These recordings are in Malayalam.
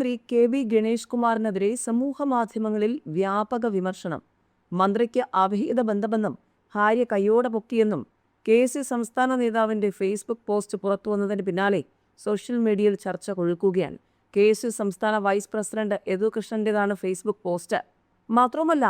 മന്ത്രി കെ.വി. ഗണേഷ് കുമാറിനെതിരെ സമൂഹമാധ്യമങ്ങളിൽ വ്യാപക വിമർശനം. മന്ത്രിക്ക് അവിഹിത ബന്ധമെന്നും ഭാര്യ കയ്യോടെ പൊക്കിയെന്നും കെ.എസ്.യു സംസ്ഥാന നേതാവിന്റെ ഫേസ്ബുക്ക് പോസ്റ്റ് പുറത്തുവന്നതിന് പിന്നാലെ സോഷ്യൽ മീഡിയയിൽ ചർച്ച കൊഴുക്കുകയാണ്. കെ.എസ്.യു സംസ്ഥാന വൈസ് പ്രസിഡന്റ് യദു കൃഷ്ണന്റേതാണ് ഫേസ്ബുക്ക് പോസ്റ്റ്. മാത്രവുമല്ല,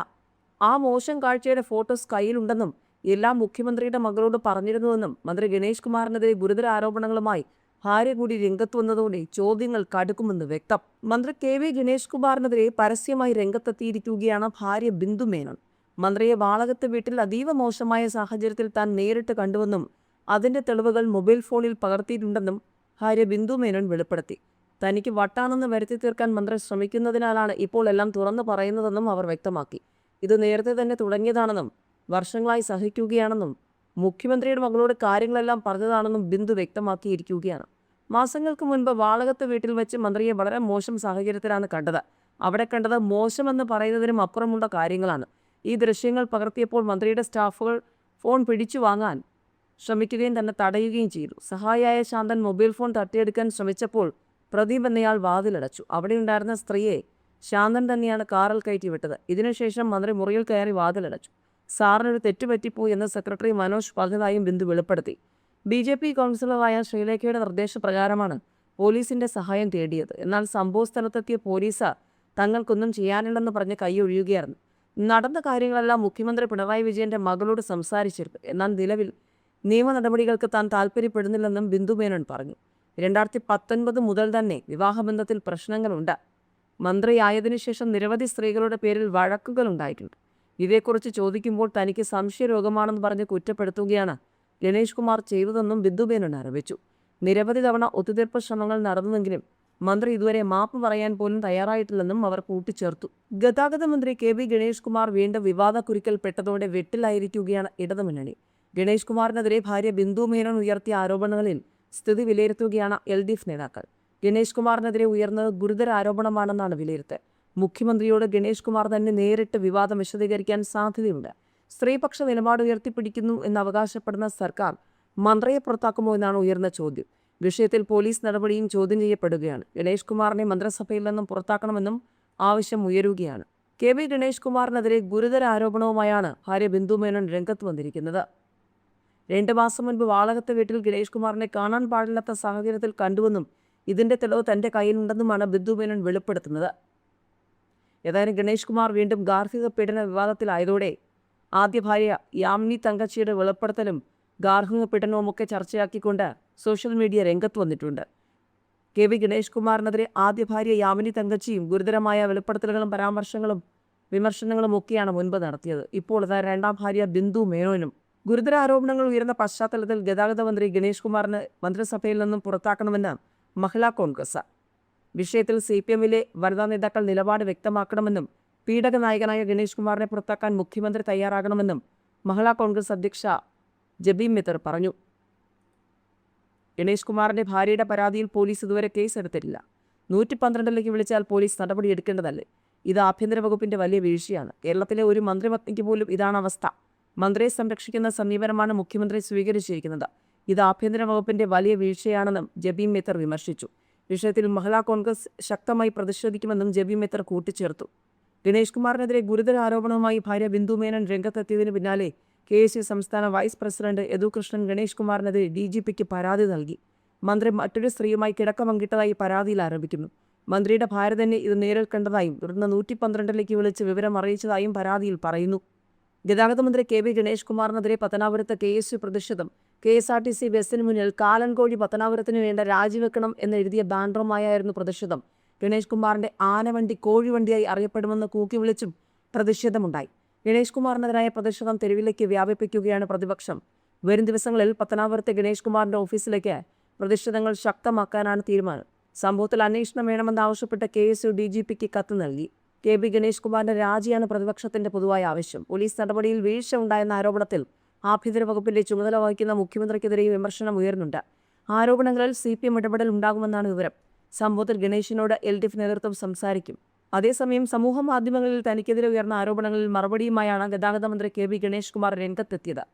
ആ മോശം കാഴ്ചയുടെ ഫോട്ടോസ് കയ്യിലുണ്ടെന്നും എല്ലാം മുഖ്യമന്ത്രിയുടെ മകളോട് പറഞ്ഞിരുന്നുവെന്നും മന്ത്രി ഗണേഷ് കുമാറിനെതിരെ ഗുരുതര ആരോപണങ്ങളുമായി ഭാര്യ കൂടി രംഗത്ത് വന്നതോടെ ചോദ്യങ്ങൾ കടുക്കുമെന്ന് വ്യക്തം. മന്ത്രി കെ.വി. ഗണേഷ് കുമാറിനെതിരെ പരസ്യമായി രംഗത്തെത്തിയിരിക്കുകയാണ് ഭാര്യ ബിന്ദു മേനോൻ. മന്ത്രിയെ വാളകത്ത് വീട്ടിൽ അതീവ മോശമായ സാഹചര്യത്തിൽ താൻ നേരിട്ട് കണ്ടുവെന്നും അതിന്റെ തെളിവുകൾ മൊബൈൽ ഫോണിൽ പകർത്തിയിട്ടുണ്ടെന്നും ഭാര്യ ബിന്ദു മേനോൻ വെളിപ്പെടുത്തി. തനിക്ക് വട്ടാണെന്ന് വരുത്തി തീർക്കാൻ മന്ത്രി ശ്രമിക്കുന്നതിനാലാണ് ഇപ്പോൾ എല്ലാം തുറന്നു പറയുന്നതെന്നും അവർ വ്യക്തമാക്കി. ഇത് നേരത്തെ തന്നെ തുടങ്ങിയതാണെന്നും വർഷങ്ങളായി സഹിക്കുകയാണെന്നും മുഖ്യമന്ത്രിയുടെ മകളോട് കാര്യങ്ങളെല്ലാം പറഞ്ഞതാണെന്നും ബിന്ദു വ്യക്തമാക്കിയിരിക്കുകയാണ്. മാസങ്ങൾക്ക് മുൻപ് വാളകത്ത് വീട്ടിൽ വെച്ച് മന്ത്രിയെ വളരെ മോശം സാഹചര്യത്തിലാണ് കണ്ടത്. അവിടെ കണ്ടത് മോശമെന്ന് പറയുന്നതിനും അപ്പുറമുള്ള കാര്യങ്ങളാണ്. ഈ ദൃശ്യങ്ങൾ പകർത്തിയപ്പോൾ മന്ത്രിയുടെ സ്റ്റാഫുകൾ ഫോൺ പിടിച്ചു വാങ്ങാൻ ശ്രമിക്കുകയും തന്നെ തടയുകയും ചെയ്തു. സഹായിയായ ശാന്തൻ മൊബൈൽ ഫോൺ തട്ടിയെടുക്കാൻ ശ്രമിച്ചപ്പോൾ പ്രദീപ് എന്നയാൾ വാതിലടച്ചു. അവിടെയുണ്ടായിരുന്ന സ്ത്രീയെ ശാന്തൻ തന്നെയാണ് കാറിൽ കയറ്റി വിട്ടത്. ഇതിനുശേഷം മന്ത്രി മുറിയിൽ കയറി വാതിലടച്ചു. സാറിനൊരു തെറ്റുപറ്റിപ്പോയി എന്ന് സെക്രട്ടറി മനോജ് പറഞ്ഞതായും ബിന്ദു വെളിപ്പെടുത്തി. ബി.ജെ.പി കൗൺസിലറായ ശ്രീലേഖയുടെ നിർദ്ദേശപ്രകാരമാണ് പോലീസിന്റെ സഹായം തേടിയത്. എന്നാൽ സംഭവസ്ഥലത്തെത്തിയ പോലീസ് തങ്ങൾക്കൊന്നും ചെയ്യാനില്ലെന്ന് പറഞ്ഞ് കൈയൊഴിയുകയായിരുന്നു. നടന്ന കാര്യങ്ങളെല്ലാം മുഖ്യമന്ത്രി പിണറായി വിജയന്റെ മകളോട് സംസാരിച്ചിരുന്നു. എന്നാൽ നിലവിൽ നിയമ നടപടികൾക്ക് താൻ താൽപ്പര്യപ്പെടുന്നില്ലെന്നും ബിന്ദു മേനോൻ പറഞ്ഞു. 2019 മുതൽ തന്നെ വിവാഹബന്ധത്തിൽ പ്രശ്നങ്ങളുണ്ട്. മന്ത്രിയായതിനു ശേഷം നിരവധി സ്ത്രീകളുടെ പേരിൽ വഴക്കുകളുണ്ടായിട്ടുണ്ട്. ഇതേക്കുറിച്ച് ചോദിക്കുമ്പോൾ തനിക്ക് സംശയരോഗമാണെന്ന് പറഞ്ഞ് കുറ്റപ്പെടുത്തുകയാണ് ഗണേഷ് കുമാർ ചെയ്തതെന്നും ബിന്ദു മേനോൻ ആരോപിച്ചു. നിരവധി തവണ ഒത്തുതീർപ്പ് ശ്രമങ്ങൾ നടന്നുവെങ്കിലും മന്ത്രി ഇതുവരെ മാപ്പ് പറയാൻ പോലും തയ്യാറായിട്ടില്ലെന്നും അവർ കൂട്ടിച്ചേർത്തു. ഗതാഗത മന്ത്രി കെ.വി. ഗണേഷ് കുമാർ വീണ്ടും വിവാദക്കുരുക്കിൽപ്പെട്ടതോടെ വെട്ടിലായിരിക്കുകയാണ് ഇടതുമുന്നണി. ഗണേഷ് കുമാറിനെതിരെ ഭാര്യ ബിന്ദു മേനോൻ ഉയർത്തിയ ആരോപണങ്ങളിൽ സ്ഥിതി വിലയിരുത്തുകയാണ് എൽ.ഡി.എഫ് നേതാക്കൾ. ഗണേഷ് കുമാറിനെതിരെ ഉയർന്നത് ഗുരുതര ആരോപണമാണെന്നാണ് വിലയിരുത്തൽ. മുഖ്യമന്ത്രിയോട് ഗണേഷ് കുമാർ തന്നെ നേരിട്ട് വിവാദം വിശദീകരിക്കാൻ സാധ്യതയുണ്ട്. സ്ത്രീപക്ഷ നിലപാട് ഉയർത്തിപ്പിടിക്കുന്നു എന്ന് അവകാശപ്പെടുന്ന സർക്കാർ മന്ത്രിയെ പുറത്താക്കുമോ എന്നാണ് ഉയർന്ന ചോദ്യം. വിഷയത്തിൽ പോലീസ് നടപടിയും ചോദ്യം ചെയ്യപ്പെടുകയാണ്. ഗണേഷ് കുമാറിനെ മന്ത്രിസഭയിൽ നിന്നും പുറത്താക്കണമെന്നും ആവശ്യം ഉയരുകയാണ്. കെ.വി. ഗണേഷ് കുമാറിനെതിരെ ഗുരുതര ആരോപണവുമായാണ് ഭാര്യ ബിന്ദു മേനോൻ രംഗത്ത് വന്നിരിക്കുന്നത്. 2 മാസം മുൻപ് വാളകത്ത് വീട്ടിൽ ഗണേഷ് കുമാറിനെ കാണാൻ പാടില്ലാത്ത സാഹചര്യത്തിൽ കണ്ടുവെന്നും ഇതിന്റെ തെളിവ് തന്റെ കയ്യിലുണ്ടെന്നുമാണ് ബിന്ദു മേനോൻ വെളിപ്പെടുത്തുന്നത്. ഏതായാലും ഗണേഷ് കുമാർ വീണ്ടും ഗാർഹിക പീഡന വിവാദത്തിലായതോടെ ആദ്യ ഭാര്യ യാമിനി തങ്കച്ചിയുടെ വെളിപ്പെടുത്തലും ഗാർഹിക പീഡനവുമൊക്കെ ചർച്ചയാക്കിക്കൊണ്ട് സോഷ്യൽ മീഡിയ രംഗത്ത് വന്നിട്ടുണ്ട്. കെ.വി. ഗണേഷ് കുമാറിനെതിരെ ആദ്യ ഭാര്യ യാമിനി തങ്കച്ചിയും ഗുരുതരമായ വെളിപ്പെടുത്തലുകളും പരാമർശങ്ങളും വിമർശനങ്ങളും ഒക്കെയാണ് മുൻപ് നടത്തിയത്. ഇപ്പോൾ രണ്ടാം ഭാര്യ ബിന്ദു മേനോനും ഗുരുതര ആരോപണങ്ങൾ ഉയർന്ന പശ്ചാത്തലത്തിൽ ഗതാഗത മന്ത്രി ഗണേഷ് കുമാറിനെ മന്ത്രിസഭയിൽ നിന്നും പുറത്താക്കണമെന്ന് മഹിളാ കോൺഗ്രസ്. വിഷയത്തിൽ CPM-ലെ വനിതാ നേതാക്കൾ നിലപാട് വ്യക്തമാക്കണമെന്നും പീഡക നായകനായ ഗണേഷ് കുമാറിനെ പുറത്താക്കാൻ മുഖ്യമന്ത്രി തയ്യാറാകണമെന്നും മഹിളാ കോൺഗ്രസ് അധ്യക്ഷ ജബീം മിത്തർ പറഞ്ഞു. ഗണേഷ് കുമാറിന്റെ ഭാര്യയുടെ പരാതിയിൽ പോലീസ് ഇതുവരെ കേസെടുത്തിട്ടില്ല. 112ലേക്ക് വിളിച്ചാൽ പോലീസ് നടപടിയെടുക്കേണ്ടതല്ലേ? ഇത് ആഭ്യന്തര വകുപ്പിന്റെ വലിയ വീഴ്ചയാണ്. കേരളത്തിലെ ഒരു മന്ത്രിപത്നിക്ക് പോലും ഇതാണ് അവസ്ഥ. മന്ത്രിയെ സംരക്ഷിക്കുന്ന സമീപനമാണ് മുഖ്യമന്ത്രി സ്വീകരിച്ചിരിക്കുന്നത്. ഇത് ആഭ്യന്തര വകുപ്പിന്റെ വലിയ വീഴ്ചയാണെന്നും ജബീം മിത്തർ വിമർശിച്ചു. വിഷയത്തിൽ മഹിളാ കോൺഗ്രസ് ശക്തമായി പ്രതിഷേധിക്കുമെന്നും ജബീം മിത്തർ കൂട്ടിച്ചേർത്തു. ഗണേഷ് കുമാറിനെതിരെ ഗുരുതര ആരോപണവുമായി ഭാര്യ ബിന്ദു മേനോൻ രംഗത്തെത്തിയതിന് പിന്നാലെ കെ.എസ്.യു സംസ്ഥാന വൈസ് പ്രസിഡന്റ് യദു കൃഷ്ണൻ ഗണേഷ് കുമാറിനെതിരെ DGPക്ക് പരാതി നൽകി. മന്ത്രി മറ്റൊരു സ്ത്രീയുമായി കിടക്ക പങ്കിട്ടതായി പരാതിയിൽ ആരോപിക്കുന്നു. മന്ത്രിയുടെ ഭാര്യ തന്നെ ഇത് നേരിൽ കണ്ടതായും തുടർന്ന് 112ലേക്ക് വിളിച്ച് വിവരം അറിയിച്ചതായും പരാതിയിൽ പറയുന്നു. ഗതാഗത മന്ത്രി കെ.വി. ഗണേഷ് കുമാറിനെതിരെ പത്തനാപുരത്ത് കെ.എസ്.യു പ്രതിഷേധം. KSRTC ബസ്സിന് മുന്നിൽ കാലൻകോഴി പത്തനാപുരത്തിന് വേണ്ട രാജിവെക്കണം എന്നെഴുതിയ ബാനറുമായായിരുന്നു പ്രതിഷേധം. ഗണേഷ് കുമാറിന്റെ ആനവണ്ടി കോഴിവണ്ടിയായി അറിയപ്പെടുമെന്ന് കൂക്കി വിളിച്ചും പ്രതിഷേധമുണ്ടായി. ഗണേഷ് കുമാറിനെതിരായ പ്രതിഷേധം തെരുവിലേക്ക് വ്യാപിപ്പിക്കുകയാണ് പ്രതിപക്ഷം. വരും ദിവസങ്ങളിൽ പത്തനാപുരത്തെ ഗണേഷ് കുമാറിന്റെ ഓഫീസിലേക്ക് പ്രതിഷേധങ്ങൾ ശക്തമാക്കാനാണ് തീരുമാനം. സംഭവത്തിൽ അന്വേഷണം വേണമെന്നാവശ്യപ്പെട്ട് KSU DGPക്ക് കത്ത് നൽകി. കെ.വി. ഗണേഷ് കുമാറിന്റെ രാജിയാണ് പ്രതിപക്ഷത്തിന്റെ പൊതുവായ ആവശ്യം. പോലീസ് നടപടിയിൽ വീഴ്ച ഉണ്ടായെന്ന ആരോപണത്തിൽ ആഭ്യന്തര വകുപ്പിന്റെ ചുമതല വഹിക്കുന്ന മുഖ്യമന്ത്രിക്കെതിരെയും വിമർശനം ഉയർന്നുണ്ട്. ആരോപണങ്ങളിൽ CPM ഇടപെടൽ ഉണ്ടാകുമെന്നാണ് വിവരം. സംഭവത്തിൽ ഗണേഷിനോട് LDF നേതൃത്വം സംസാരിക്കും. അതേസമയം സമൂഹ മാധ്യമങ്ങളിൽ തനിക്കെതിരെ ഉയർന്ന ആരോപണങ്ങളിൽ മറുപടിയുമായാണ് ഗതാഗത മന്ത്രി കെ.വി. ഗണേഷ് കുമാർ രംഗത്തെത്തിയത്.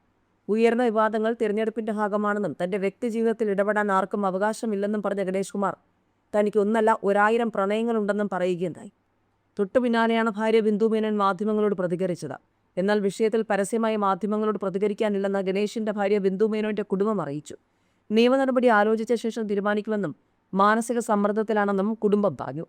ഉയർന്ന വിവാദങ്ങൾ തിരഞ്ഞെടുപ്പിന്റെ ഭാഗമാണെന്നും തന്റെ വ്യക്തിജീവിതത്തിൽ ഇടപെടാൻ ആർക്കും അവകാശമില്ലെന്നും പറഞ്ഞ ഗണേഷ് കുമാർ തനിക്ക് ഒന്നല്ല 1000 പ്രണയങ്ങളുണ്ടെന്നും പറയുകയുണ്ടായി. തൊട്ടു പിന്നാലെയാണ് ഭാര്യ ബിന്ദു മേനോൻ മാധ്യമങ്ങളോട് പ്രതികരിച്ചത്. എന്നാൽ വിഷയത്തിൽ പരസ്യമായി മാധ്യമങ്ങളോട് പ്രതികരിക്കാനില്ലെന്ന് ഗണേഷിന്റെ ഭാര്യ ബിന്ദു മേനോന്റെ കുടുംബം അറിയിച്ചു. നിയമ നടപടി ആലോചിച്ച ശേഷം തീരുമാനിക്കുമെന്നും മാനസിക സമ്മർദ്ദത്തിലാണെന്നും കുടുംബം പറഞ്ഞു.